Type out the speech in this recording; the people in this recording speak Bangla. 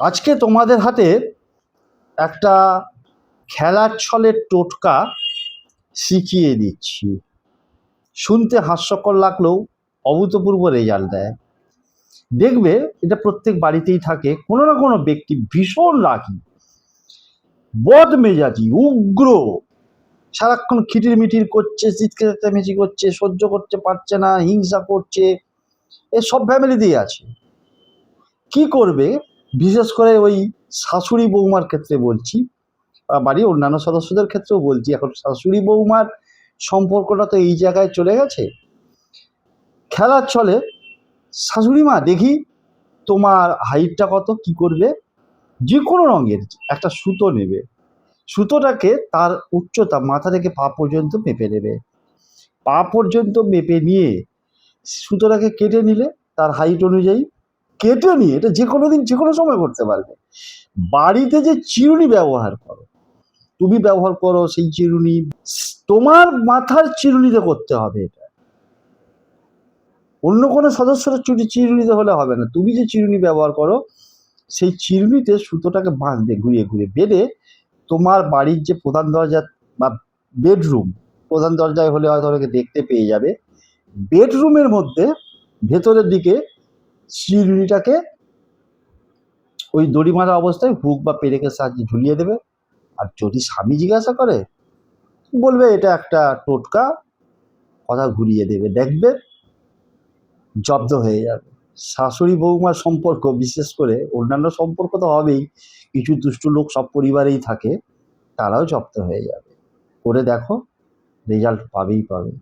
আজকে তোমাদের হাতে একটা খেলার ছলের টোটকা শিখিয়ে দিচ্ছি। শুনতে হাস্যকর লাগলেও অভূতপূর্ব রেজাল্ট দেয়। দেখবে এটা প্রত্যেক বাড়িতেই থাকে। কোনো না কোনো ব্যক্তি ভীষণ রাগী, বদমেজাজি, উগ্র, সারাক্ষণ খিটির মিটির করছে, চিৎকার চেঁচামেচি করছে, সহ্য করতে পারছে না, হিংসা করছে। সব ফ্যামিলিতেই আছে। কি করবে? বিশেষ করে ওই শাশুড়ি বৌমার ক্ষেত্রে বলছি, বাড়ির অন্যান্য সদস্যদের ক্ষেত্রেও বলছি। এখন শাশুড়ি বৌমার সম্পর্কটা তো এই জায়গায় চলে গেছে। খেলার ছলে শাশুড়ি মা, দেখি তোমার হাইটটা কত, কি করবে? যে কোনো রঙের একটা সুতো নেবে, সুতোটাকে তার উচ্চতা মাথা থেকে পা পর্যন্ত মেপে নেবে। পা পর্যন্ত মেপে নিয়ে সুতোটাকে কেটে নিলে তার হাইট অনুযায়ী কেটে নিয়ে, এটা যে কোনো দিন যে কোনো সময় করতে পারবে। বাড়িতে যে চিরুনি ব্যবহার করো, তুমি ব্যবহার করো, সেই চিরুনি তোমার মাথার চিরুনিতে করতে হবে। এটা অন্য কোনো সদস্যের চিরুনিতে হলে হবে না। তুমি যে চিরুনি ব্যবহার করো সেই চিরুনিতে সুতোটাকে বাঁধবে, ঘুরিয়ে ঘুরিয়ে বেঁধে তোমার বাড়ির যে প্রধান দরজা বা বেডরুম, প্রধান দরজায় হলে হয়তো অনেকে দেখতে পেয়ে যাবে, বেডরুমের মধ্যে ভেতরের দিকে চিরুনিটাকে ওই দড়ি মারা অবস্থায় হুক বা পেরেকের সাহায্যে ঝুলিয়ে দেবে। আর যদি স্বামী জিজ্ঞাসা করে, বলবে এটা একটা টোটকা, কথা ঘুরিয়ে দেবে, দেখবে জব্দ হয়ে যাবে। শাশুড়ি বৌমার সম্পর্ক, বিশেষ করে অন্যান্য সম্পর্ক তো হবেই, কিছু দুষ্টু লোক সব পরিবারেই থাকে, তারাও জব্দ হয়ে যাবে। করে দেখো, রেজাল্ট পাবেই পাবে।